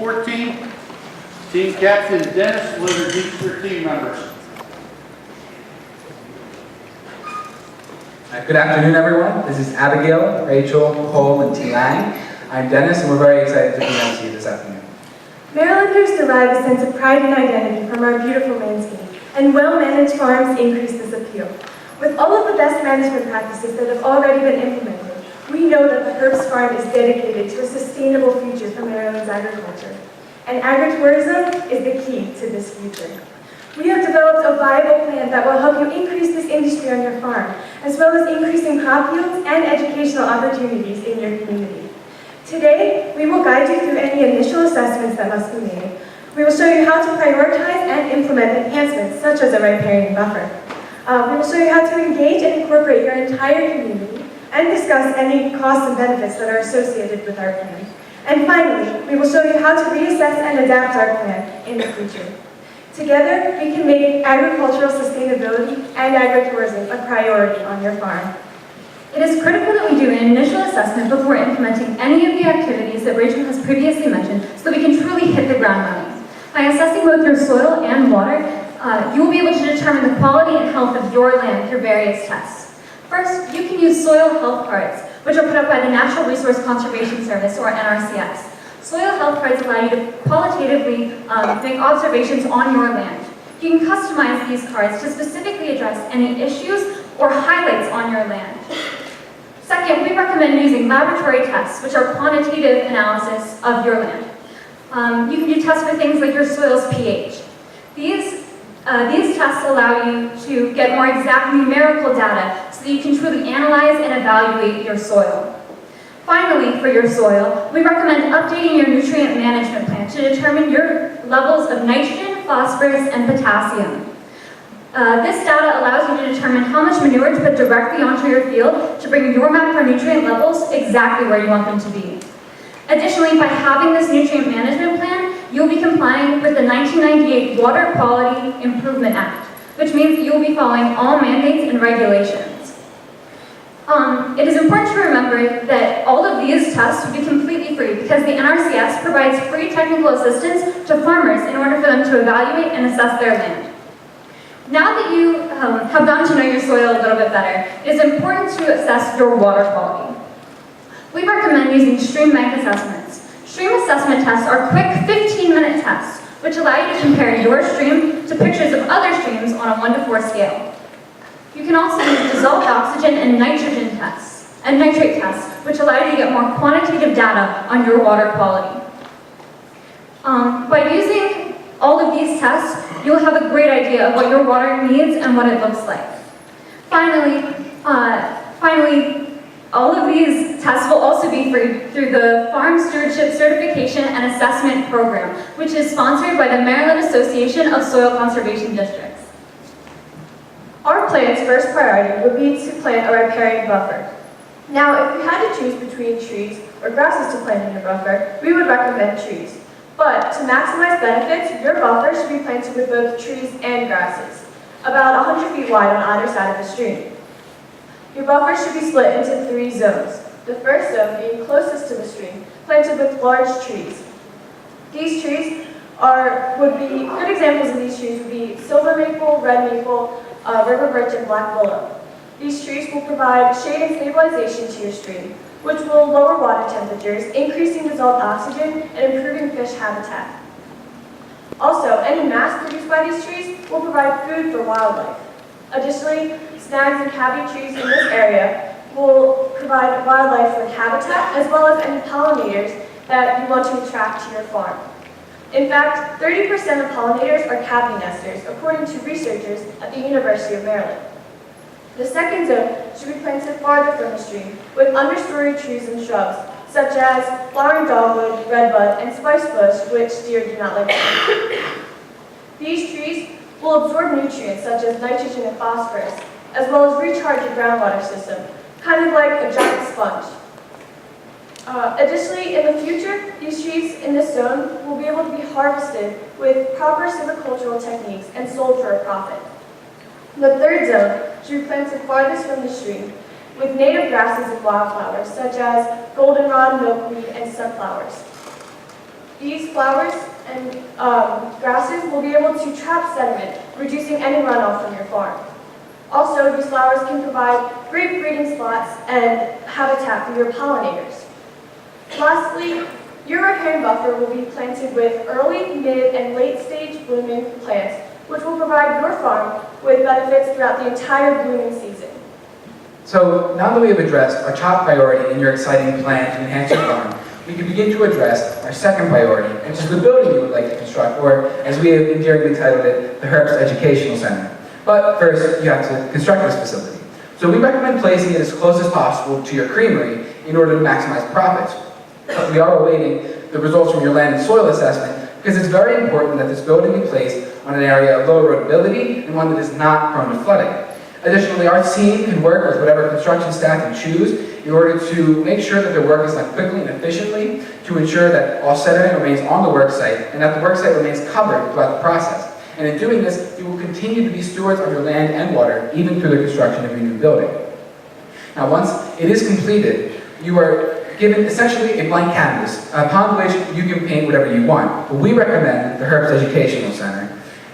14. Team Captain Dennis will introduce their team members. Good afternoon, everyone. This is Abigail, Rachel, Cole, and T. Lang. I'm Dennis, and we're very excited to present to you this afternoon. Marylanders derive a sense of pride and identity from our beautiful landscape, and well-managed farms increase this appeal. With all of the best management practices that have already been implemented, we know that the Herbst Farm is dedicated to a sustainable future for Maryland's agriculture. And agritourism is the key to this future. We have developed a viable plan that will help you increase this industry on your farm, as well as increasing crop yields and educational opportunities in your community. Today, we will guide you through any initial assessments that must be made. We will show you how to prioritize and implement enhancements, such as a riparian buffer. We will show you how to engage and incorporate your entire community and discuss any costs and benefits that are associated with our plan. And finally, we will show you how to reassess and adapt our plan in the future. Together, we can make agricultural sustainability and agritourism a priority on your farm. It is critical that we do an initial assessment before implementing any of the activities that Rachel has previously mentioned so that we can truly hit the ground running. By assessing both your soil and water, you will be able to determine the quality and health of your land through various tests. First, you can use soil health cards, which are put up by the Natural Resource Conservation Service, or NRCS. Soil health cards allow you to qualitatively make observations on your land. You can customize these cards to specifically address any issues or highlights on your land. Second, we recommend using laboratory tests, which are quantitative analysis of your land. You can do tests for things like your soil's pH. These tests allow you to get more exact numerical data so that you can truly analyze and evaluate your soil. Finally, for your soil, we recommend updating your nutrient management plan to determine your levels of nitrogen, phosphorus, and potassium. This data allows you to determine how much manure to put directly onto your field to bring your macronutrient levels exactly where you want them to be. Additionally, by having this nutrient management plan, you'll be complying with the 1998 Water Quality Improvement Act, which means that you'll be following all mandates and regulations. It is important to remember that all of these tests will be completely free because the NRCS provides free technical assistance to farmers in order for them to evaluate and assess their land. Now that you have gotten to know your soil a little bit better, it is important to assess your water quality. We recommend using stream bank assessments. Stream assessment tests are quick 15-minute tests, which allow you to compare your stream to pictures of other streams on a 1 to 4 scale. You can also use dissolved oxygen and nitrogen tests, and nitrate tests, which allow you to get more quantitative data on your water quality. By using all of these tests, you'll have a great idea of what your water needs and what it looks like. Finally, all of these tests will also be free through the Farm Stewardship Certification and Assessment Program, which is sponsored by the Maryland Association of Soil Conservation Districts. Our plan's first priority would be to plant a riparian buffer. Now, if you had to choose between trees or grasses to plant in your buffer, we would recommend trees. But to maximize benefits, your buffer should be planted with both trees and grasses, about 100 feet wide on either side of the stream. Your buffer should be split into 3 zones. The first zone, being closest to the stream, planted with large trees. These trees good examples of these trees would be silver maple, red maple, river birch, and black willow. These trees will provide shade and stabilization to your stream, which will lower water temperatures, increasing dissolved oxygen, and improving fish habitat. Also, any mass produced by these trees will provide food for wildlife. Additionally, snags and cabbage trees in this area will provide wildlife with habitat, as well as any pollinators that you want to attract to your farm. In fact, 30% of pollinators are cavity nesters, according to researchers at the University of Maryland. The second zone should be planted farther from the stream with understory trees and shrubs, such as flowering dogwood, redbud, and spice bush, which deer do not like to eat. These trees will absorb nutrients such as nitrogen and phosphorus, as well as recharge your groundwater system, kind of like a giant sponge. Additionally, in the future, these trees in this zone will be able to be harvested with proper silvicultural techniques and sold for a profit. The third zone should be planted farthest from the stream with native grasses and wildflowers such as goldenrod, milkweed, and sunflowers. These flowers and grasses will be able to trap sediment, reducing any runoff from your farm. Also, these flowers can provide great breeding spots and habitat for your pollinators. Lastly, your riparian buffer will be planted with early, mid, and late-stage blooming plants, which will provide your farm with benefits throughout the entire blooming season. So now that we have addressed our top priority in your exciting plan to enhance your farm, we can begin to address our second priority, which is the building you would like to construct, or as we have endearingly titled it, the Herbst Educational Center. But first, you have to construct this facility. So we recommend placing it as close as possible to your creamery in order to maximize profits. But we are awaiting the results from your land and soil assessment because it's very important that this building be placed on an area of low erodibility and one that is not prone to flooding. Additionally, our team can work with whatever construction staff you choose in order to make sure that their work is done quickly and efficiently, to ensure that all sediment remains on the work site and that the work site remains covered throughout the process. And in doing this, you will continue to be stewards of your land and water, even through the construction of your new building. Now, once it is completed, you are given essentially a blank canvas upon which you can paint whatever you want. But we recommend the Herbst Educational Center.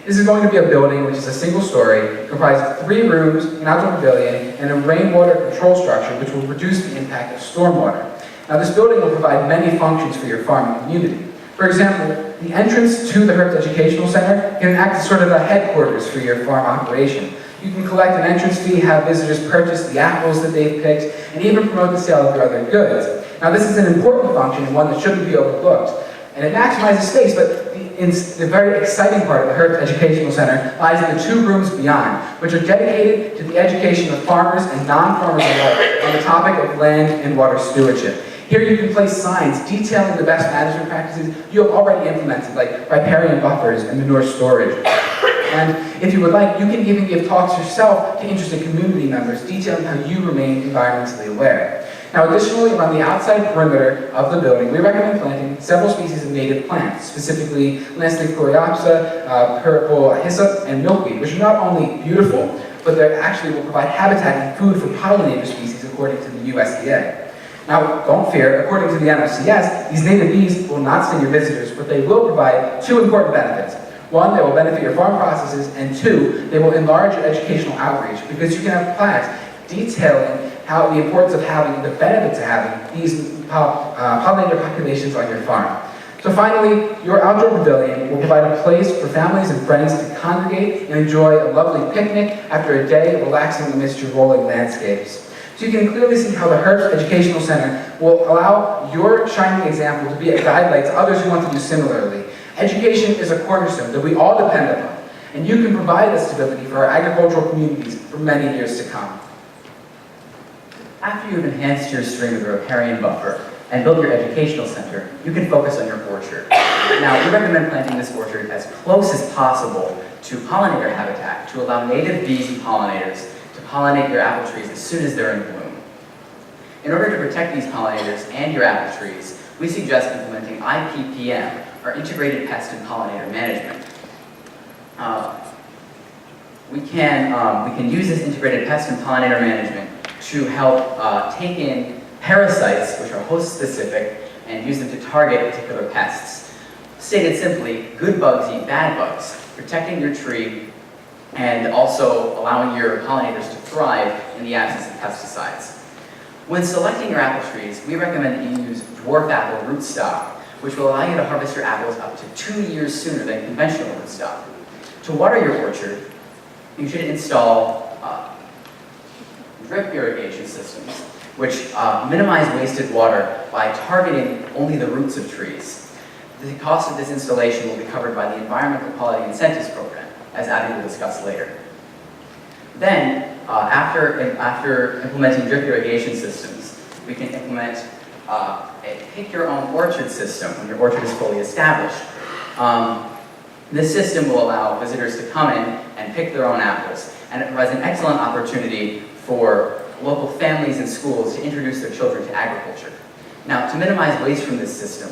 This is going to be a building which is a single story, comprised of 3 rooms, an outdoor pavilion, and a rainwater control structure which will reduce the impact of stormwater. Now, this building will provide many functions for your farming community. For example, the entrance to the Herbst Educational Center can act as sort of a headquarters for your farm operation. You can collect an entrance fee, have visitors purchase the apples that they've picked, and even promote the sale of your other goods. Now, this is an important function and one that shouldn't be overlooked. And it maximizes space, but the very exciting part of the Herbst Educational Center lies in the 2 rooms beyond, which are dedicated to the education of farmers and non-farmers alike on the topic of land and water stewardship. Here you can place signs detailing the best management practices you have already implemented, like riparian buffers and manure storage. And if you would like, you can even give talks yourself to interested community members detailing how you remain environmentally aware. Now, additionally, around the outside perimeter of the building, we recommend planting several species of native plants, specifically lanceolate coreopsis, purple hyssop, and milkweed, which are not only beautiful, but they actually will provide habitat and food for pollinator species according to the USDA. Now, don't fear, according to the NCF, these native bees will not sting your visitors, but they will provide 2 important benefits. 1, they will benefit your farm processes, and 2, they will enlarge your educational outreach because you can have plaques detailing how the importance of having, the benefits of having these pollinator populations on your farm. So finally, your outdoor pavilion will provide a place for families and friends to congregate and enjoy a lovely picnic after a day of relaxing amidst your rolling landscapes. So you can clearly see how the Herbst Educational Center will allow your shining example to be a guidelight to others who want to do similarly. Education is a cornerstone that we all depend upon, and you can provide this stability for our agricultural communities for many years to come. After you've enhanced your stream with a riparian buffer and built your educational center, you can focus on your orchard. Now, we recommend planting this orchard as close as possible to pollinator habitat to allow native bees and pollinators to pollinate your apple trees as soon as they're in bloom. In order to protect these pollinators and your apple trees, we suggest implementing IPPM, or Integrated Pest and Pollinator Management. We can use this integrated pest and pollinator management to help take in parasites, which are host-specific, and use them to target particular pests. Stated simply, good bugs eat bad bugs, protecting your tree and also allowing your pollinators to thrive in the absence of pesticides. When selecting your apple trees, we recommend that you use dwarf apple rootstock, which will allow you to harvest your apples up to 2 years sooner than conventional rootstock. To water your orchard, you should install drip irrigation systems, which minimize wasted water by targeting only the roots of trees. The cost of this installation will be covered by the Environmental Quality Incentives Program, as Abby will discuss later. Then, after implementing drip irrigation systems, we can implement a pick-your-own-orchard system when your orchard is fully established. This system will allow visitors to come in and pick their own apples, and it provides an excellent opportunity for local families and schools to introduce their children to agriculture. Now, to minimize waste from this system,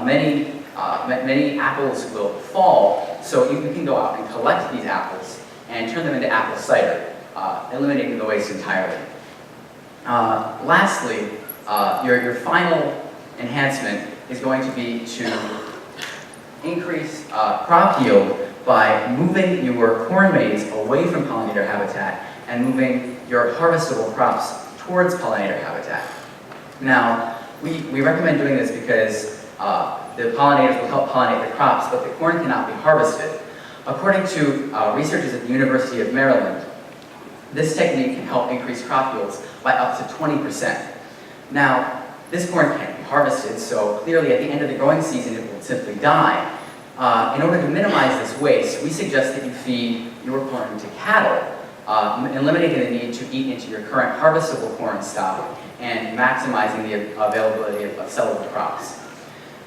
many apples will fall, so you can go out and collect these apples and turn them into apple cider, eliminating the waste entirely. Lastly, your final enhancement is going to be to increase crop yield by moving your corn maze away from pollinator habitat and moving your harvestable crops towards pollinator habitat. Now, we recommend doing this because the pollinators will help pollinate the crops, but the corn cannot be harvested. According to researchers at the University of Maryland, this technique can help increase crop yields by up to 20%. Now, this corn can't be harvested, so clearly at the end of the growing season it will simply die. In order to minimize this waste, we suggest that you feed your corn to cattle, eliminating the need to eat into your current harvestable corn stock and maximizing the availability of sellable crops.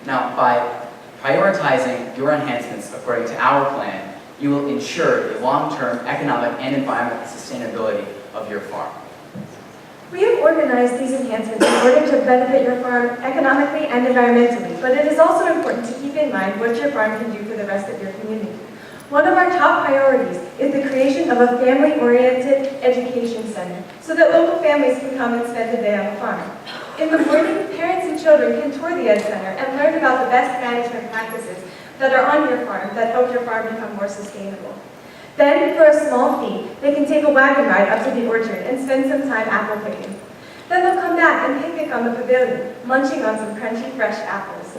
Now, by prioritizing your enhancements according to our plan, you will ensure the long-term economic and environmental sustainability of your farm. We have organized these enhancements in order to benefit your farm economically and environmentally, but it is also important to keep in mind what your farm can do for the rest of your community. One of our top priorities is the creation of a family-oriented education center so that local families can come and spend a day on the farm. In the morning, parents and children can tour the Ed Center and learn about the best management practices that are on your farm that help your farm become more sustainable. Then, for a small fee, they can take a wagon ride up to the orchard and spend some time apple picking. Then they'll come back and picnic on the pavilion, munching on some crunchy, fresh apples.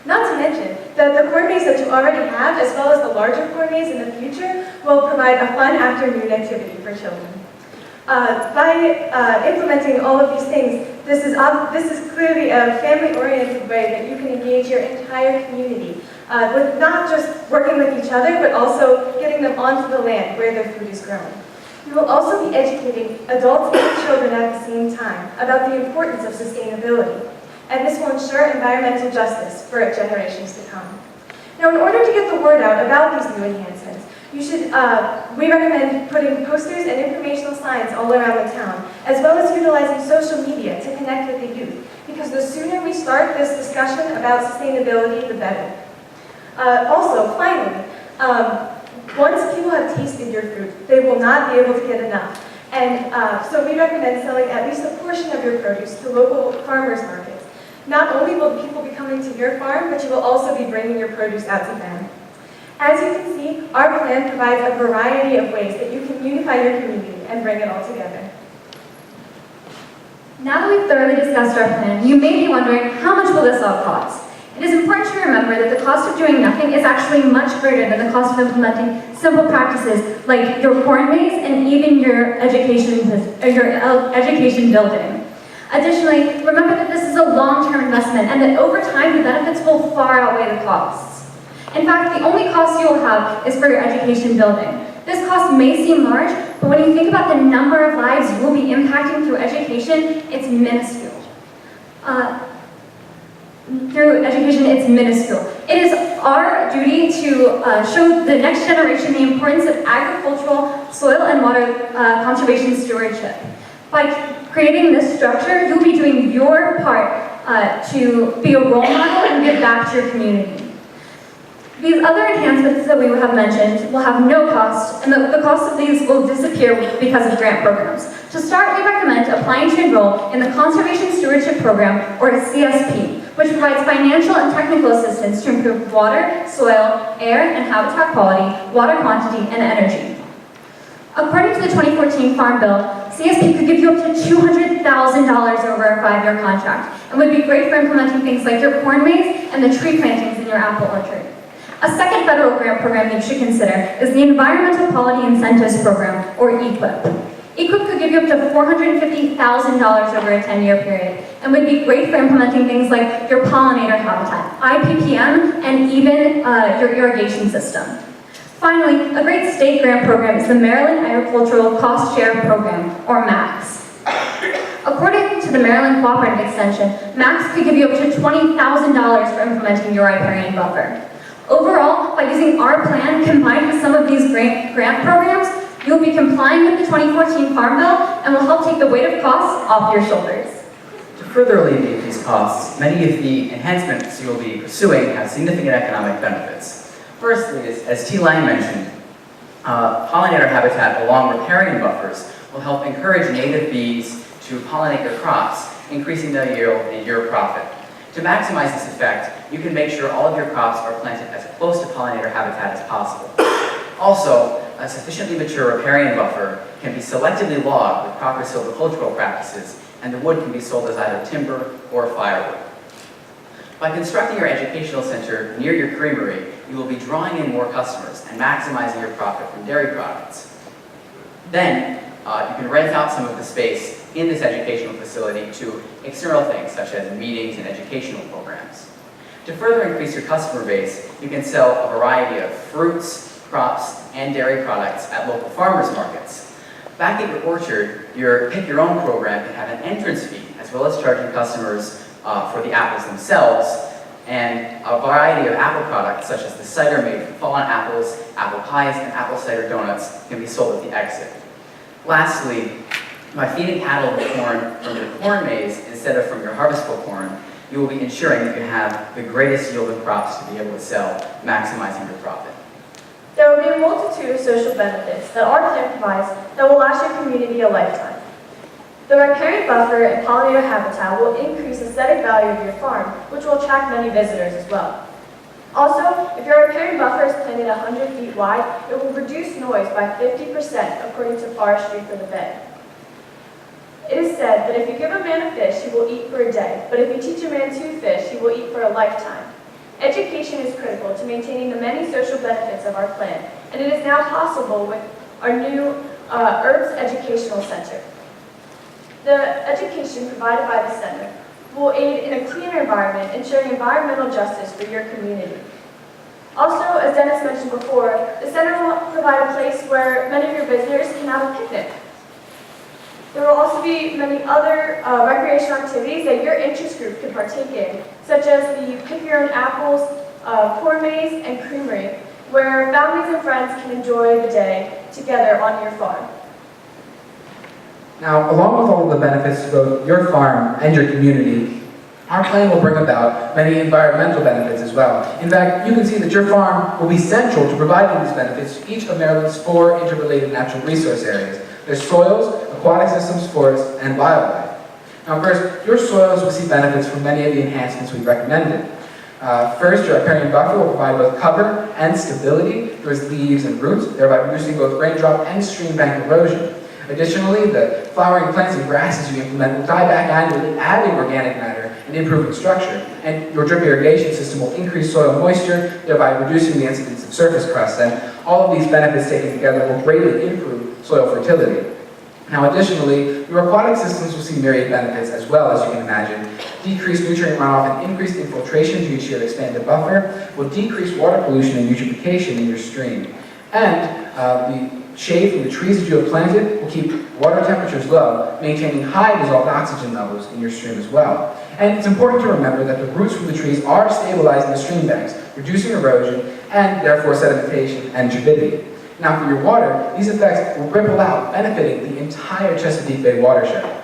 Not to mention that the corn maze that you already have, as well as the larger corn maze in the future, will provide a fun afternoon activity for children. By implementing all of these things, this is clearly a family-oriented way that you can engage your entire community with not just working with each other, but also getting them onto the land where their food is grown. You will also be educating adults and children at the same time about the importance of sustainability, and this will ensure environmental justice for generations to come. Now, in order to get the word out about these new enhancements, we recommend putting posters and informational signs all around the town, as well as utilizing social media to connect with the youth, because the sooner we start this discussion about sustainability, the better. Also, finally, once people have tasted your food, they will not be able to get enough. And so we recommend selling at least a portion of your produce to local farmers markets. Not only will people be coming to your farm, but you will also be bringing your produce out to them. As you can see, our plan provides a variety of ways that you can unify your community and bring it all together. Now that we've thoroughly discussed our plan, you may be wondering, how much will this all cost? It is important to remember that the cost of doing nothing is actually much greater than the cost of implementing simple practices like your corn maze and even your education building. Additionally, remember that this is a long-term investment and that over time the benefits will far outweigh the costs. In fact, the only cost you will have is for your education building. This cost may seem large, but when you think about the number of lives you will be impacting through education, it's minuscule. It is our duty to show the next generation the importance of agricultural, soil and water conservation stewardship. By creating this structure, you'll be doing your part to be a role model and give back to your community. These other enhancements that we have mentioned will have no cost, and the cost of these will disappear because of grant programs. To start, we recommend applying to enroll in the Conservation Stewardship Program, or CSP, which provides financial and technical assistance to improve water, soil, air, and habitat quality, water quantity, and energy. According to the 2014 Farm Bill, CSP could give you up to $200,000 over a 5-year contract, and would be great for implementing things like your corn maze and the tree plantings in your apple orchard. A second federal grant program you should consider is the Environmental Quality Incentives Program, or EQIP. EQIP could give you up to $450,000 over a 10-year period, and would be great for implementing things like your pollinator habitat, IPPM, and even your irrigation system. Finally, a great state grant program is the Maryland Agricultural Cost Share Program, or MAX. According to the Maryland Cooperative Extension, MAX could give you up to $20,000 for implementing your riparian buffer. Overall, by using our plan combined with some of these grant programs, you'll be complying with the 2014 Farm Bill and will help take the weight of costs off your shoulders. To further alleviate these costs, many of the enhancements you'll be pursuing have significant economic benefits. Firstly, as T. Lang mentioned, pollinator habitat along riparian buffers will help encourage native bees to pollinate your crops, increasing their yield and your profit. To To maximize this effect, you can make sure all of your crops are planted as close to pollinator habitat as possible. Also, a sufficiently mature riparian buffer can be selectively logged with proper silvicultural practices, and the wood can be sold as either timber or firewood. By constructing your educational center near your creamery, you will be drawing in more customers and maximizing your profit from dairy products. Then, you can rent out some of the space in this educational facility to external things such as meetings and educational programs. To further increase your customer base, you can sell a variety of fruits, crops, and dairy products at local farmers markets. Back at your orchard, your Pick Your Own program can have an entrance fee, as well as charging customers for the apples themselves, and a variety of apple products such as the cider made from fallen apples, apple pies, and apple cider donuts can be sold at the exit. Lastly, by feeding cattle the corn from the corn maze instead of from your harvestable corn, you will be ensuring that you have the greatest yield of crops to be able to sell, maximizing your profit. There will be a multitude of social benefits that our plan provides that will last your community a lifetime. The riparian buffer and pollinator habitat will increase the aesthetic value of your farm, which will attract many visitors as well. Also, if your riparian buffer is planted 100 feet wide, it will reduce noise by 50% according to Forestry for the Bay. It is said that if you give a man a fish, he will eat for a day, but if you teach a man to fish, he will eat for a lifetime. Education is critical to maintaining the many social benefits of our plan, and it is now possible with our new Herbs Educational Center. The education provided by the center will aid in a cleaner environment, ensuring environmental justice for your community. Also, as Dennis mentioned before, the center will provide a place where many of your visitors can have a picnic. There will also be many other recreational activities that your interest group can partake in, such as the Pick Your Own Apples, corn maze, and creamery, where families and friends can enjoy the day together on your farm. Now, along with all of the benefits to both your farm and your community, our plan will bring about many environmental benefits as well. In fact, you can see that your farm will be central to providing these benefits to each of Maryland's 4 interrelated natural resource areas. There's soils, aquatic systems, forests, and wildlife. Now first, your soils will see benefits from many of the enhancements we've recommended. First, your riparian buffer will provide both cover and stability through its leaves and roots, thereby reducing both raindrop and stream bank erosion. Additionally, the flowering plants and grasses you implement will die back annually, adding organic matter and improving structure. And your drip irrigation system will increase soil moisture, thereby reducing the incidence of surface crust. And all of these benefits taken together will greatly improve soil fertility. Now additionally, your aquatic systems will see myriad benefits as well, as you can imagine. Decreased nutrient runoff and increased infiltration due to your expanded buffer will decrease water pollution and eutrophication in your stream. And the shade from the trees that you have planted will keep water temperatures low, maintaining high dissolved oxygen levels in your stream as well. And it's important to remember that the roots from the trees are stabilizing the stream banks, reducing erosion and therefore sedimentation and turbidity. Now for your water, these effects will ripple out, benefiting the entire Chesapeake Bay watershed.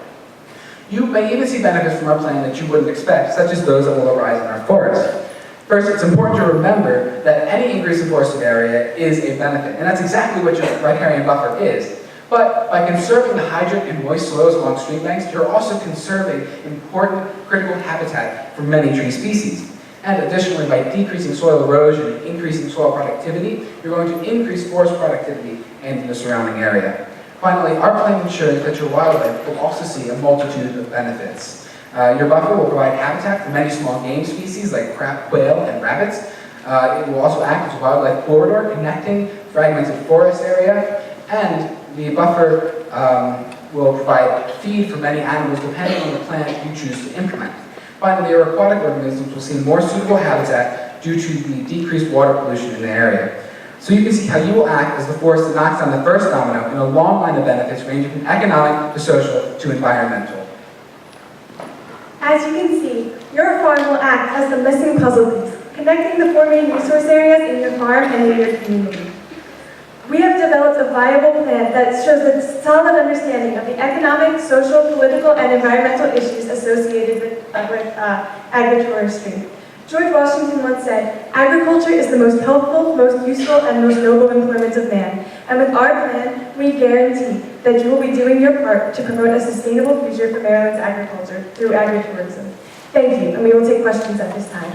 You may even see benefits from our plan that you wouldn't expect, such as those that will arise in our forests. First, it's important to remember that any increase in forested area is a benefit, and that's exactly what your riparian buffer is. But by conserving the hydrant and moist soils along stream banks, you're also conserving important critical habitat for many tree species. And additionally, by decreasing soil erosion and increasing soil productivity, you're going to increase forest productivity and the surrounding area. Finally, our plan ensures that your wildlife will also see a multitude of benefits. Your buffer will provide habitat for many small game species like quail and rabbits. It will also act as a wildlife corridor connecting fragmented forest area, and the buffer will provide feed for many animals depending on the plant you choose to implement. Finally, your aquatic organisms will see more suitable habitat due to the decreased water pollution in the area. So you can see how you will act as the force that knocks down the first domino in a long line of benefits ranging from economic to social to environmental. As you can see, your farm will act as the missing puzzle piece, connecting the 4 main resource areas in your farm and in your community. We have developed a viable plan that shows a solid understanding of the economic, social, political, and environmental issues associated with agroforestry. George Washington once said, "Agriculture is the most helpful, most useful, and most noble employment of man." And with our plan, we guarantee that you will be doing your part to promote a sustainable future for Maryland's agriculture through agritourism. Thank you, and we will take questions at this time.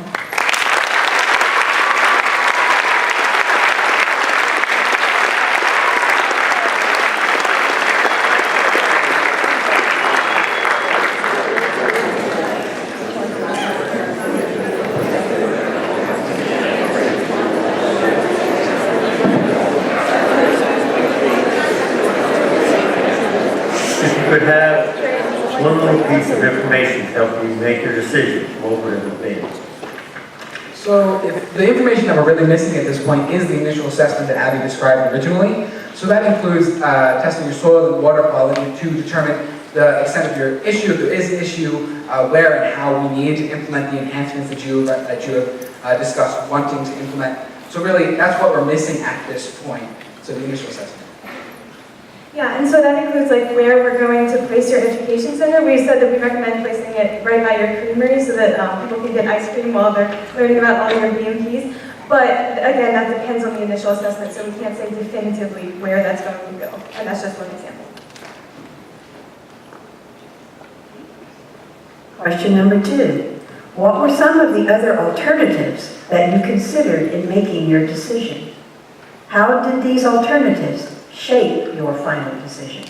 If you could have one little piece of information to help you make your decision, what would it have been? So if the information that we're really missing at this point is the initial assessment that Abby described originally. So that includes testing your soil and water quality to determine the extent of your issue, if there is an issue, where and how we need to implement the enhancements that you have discussed wanting to implement. So really, that's what we're missing at this point, so the initial assessment. Yeah, and so that includes like where we're going to place your education center. We said that we recommend placing it right by your creamery so that people can get ice cream while they're learning about all your BMPs. But again, that depends on the initial assessment, so we can't say definitively where that's going to go. And that's just one example. Question number 2. What were some of the other alternatives that you considered in making your decision? How did these alternatives shape your final decision?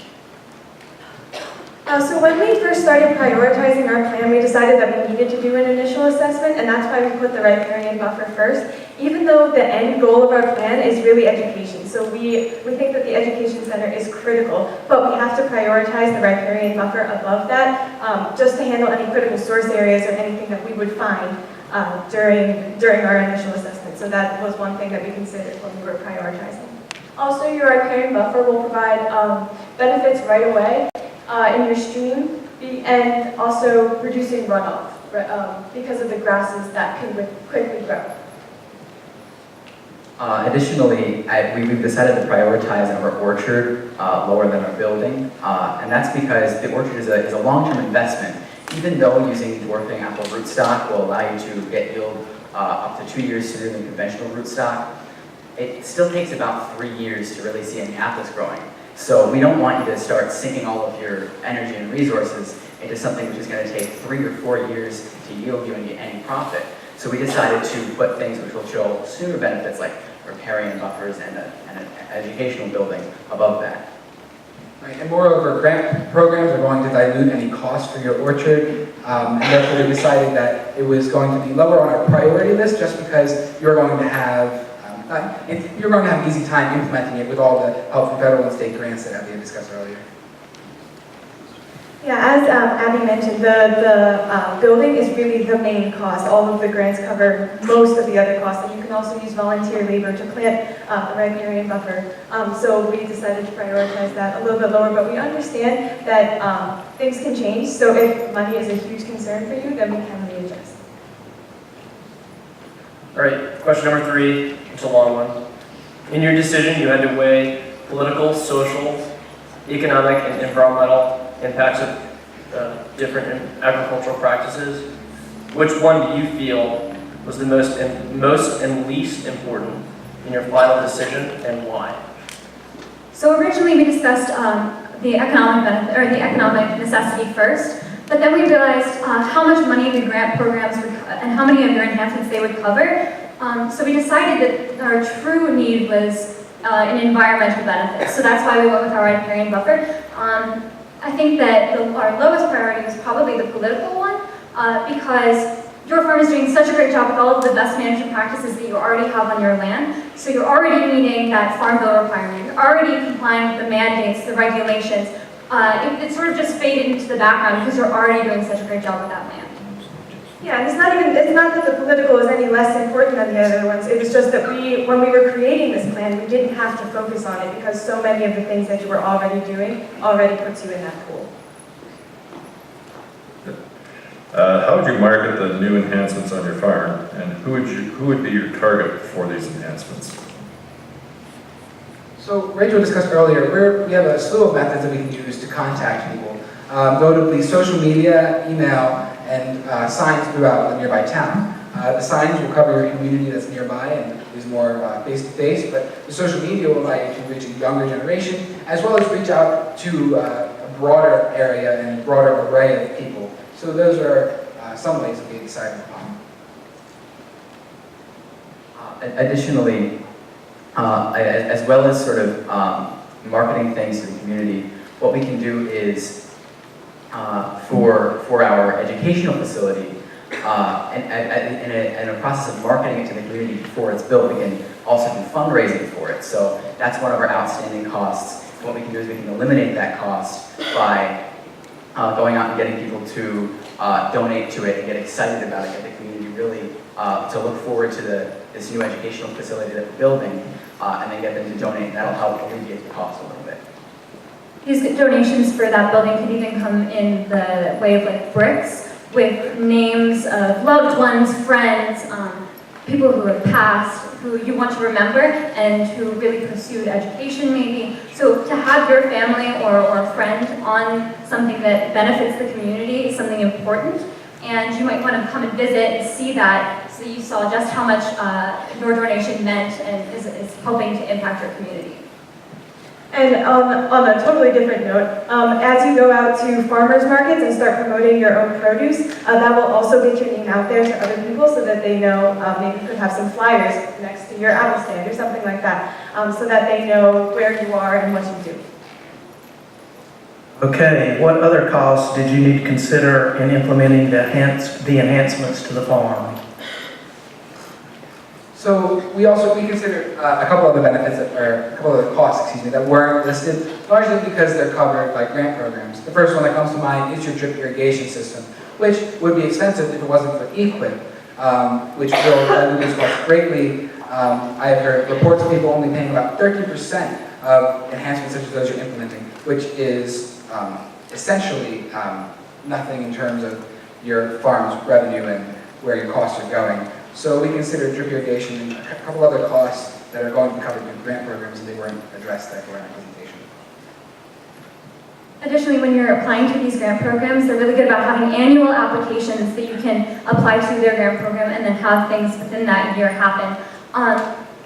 So when we first started prioritizing our plan, we decided that we needed to do an initial assessment, and that's why we put the riparian buffer first, even though the end goal of our plan is really education. So we think that the education center is critical, but we have to prioritize the riparian buffer above that, just to handle any critical source areas or anything that we would find during our initial assessment. So that was one thing that we considered when we were prioritizing. Also, your riparian buffer will provide benefits right away in your stream, and also reducing runoff because of the grasses that can quickly grow. Additionally, we've decided to prioritize our orchard lower than our building, and that's because the orchard is a long-term investment. Even though using dwarfing apple rootstock will allow you to get yield up to 2 years sooner than conventional rootstock, it still takes about 3 years to really see any apples growing. So we don't want you to start sinking all of your energy and resources into something which is going to take 3 or 4 years to yield you any profit. So we decided to put things which will show sooner benefits like riparian buffers and an educational building above that. Right, and moreover, grant programs are going to dilute any cost for your orchard, and therefore we decided that it was going to be lower on our priority list just because you're going to have an easy time implementing it with all the help from federal and state grants that Abby had discussed earlier. Yeah, as Abby mentioned, the building is really the main cost. All of the grants cover most of the other costs, and you can also use volunteer labor to plant the riparian buffer. So we decided to prioritize that a little bit lower, but we understand that things can change. So if money is a huge concern for you, then we can readjust. All right, question number 3, it's a long one. In your decision, you had to weigh political, social, economic, and environmental impacts of different agricultural practices. Which one do you feel was the most and least important in your final decision, and why? So originally we discussed the economic benefit, or the economic necessity first, but then we realized how much money the grant programs would, and how many of your enhancements they would cover. So we decided that our true need was an environmental benefit. So that's why we went with our riparian buffer. I think that our lowest priority was probably the political one, because your farm is doing such a great job with all of the best management practices that you already have on your land. So you're already meeting that farm bill requirement. You're already complying with the mandates, the regulations. It sort of just faded into the background because you're already doing such a great job with that land. Yeah, and it's not that the political is any less important than the other ones. It was just that when we were creating this plan, we didn't have to focus on it because so many of the things that you were already doing already puts you in that pool. How would you market the new enhancements on your farm, and who would be your target for these enhancements? So Rachel discussed earlier, we have a slew of methods that we can use to contact people, notably social media, email, and signs throughout the nearby town. The signs will cover your community that's nearby and is more face-to-face, but the social media will allow you to reach a younger generation, as well as reach out to a broader area and broader array of people. So those are some ways that we decided upon. Additionally, as well as sort of marketing things to the community, what we can do is for our educational facility, and in a process of marketing it to the community before it's built, we can also do fundraising for it. So that's one of our outstanding costs. What we can do is we can eliminate that cost by going out and getting people to donate to it and get excited about it, get the community really to look forward to this new educational facility that we're building, and then get them to donate, and that'll help alleviate the cost a little bit. These donations for that building could even come in the way of like bricks with names of loved ones, friends, people who have passed, who you want to remember and who really pursued education maybe. So to have your family or a friend on something that benefits the community is something important, and you might want to come and visit and see that so you saw just how much your donation meant and is helping to impact your community. And on a totally different note, as you go out to farmers markets and start promoting your own produce, that will also get your name out there to other people so that they know, maybe you could have some flyers next to your apple stand or something like that, so that they know where you are and what you do. Okay, what other costs did you need to consider in implementing the enhancements to the farm? So we considered a couple other benefits, or a couple other costs, that weren't listed, largely because they're covered by grant programs. The first one that comes to mind is your drip irrigation system, which would be expensive if it wasn't for EQIP, which will reduce costs greatly. I have heard reports of people only paying about 30% of enhancements such as those you're implementing, which is essentially nothing in terms of your farm's revenue and where your costs are going. So we considered drip irrigation and a couple other costs that are going to be covered in grant programs, and they weren't addressed that were in our presentation. Additionally, when you're applying to these grant programs, they're really good about having annual applications that you can apply to their grant program and then have things within that year happen.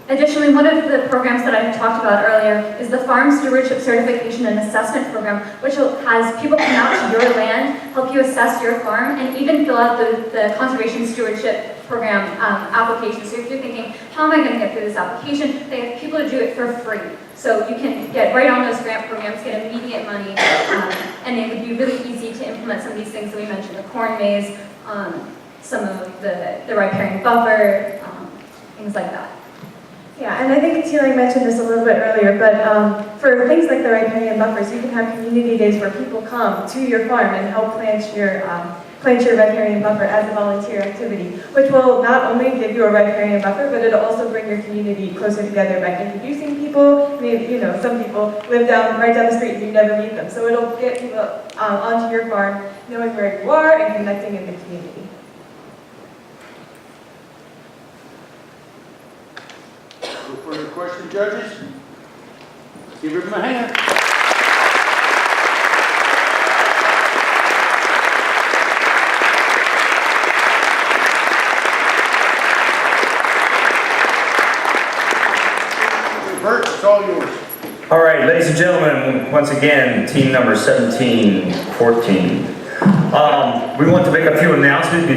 Additionally, one of the programs that I talked about earlier is the Farm Stewardship Certification and Assessment Program, which has people come out to your land, help you assess your farm, and even fill out the Conservation Stewardship Program application. So if you're thinking, how am I going to get through this application? They have people to do it for free. So you can get right on those grant programs, get immediate money, and it would be really easy to implement some of these things that we mentioned, the corn maze, some of the riparian buffer, things like that. Yeah, and I think Tilly mentioned this a little bit earlier, but for things like the riparian buffers, you can have community days where people come to your farm and help plant your riparian buffer as a volunteer activity, which will not only give you a riparian buffer, but it'll also bring your community closer together by introducing people. Maybe, some people live right down the street and you never meet them. So it'll get people onto your farm, knowing where you are and connecting in the community. No further questions, judges? Give him a hand. Bert, it's all yours. All right, ladies and gentlemen, once again, team number 1714. We want to make a few announcements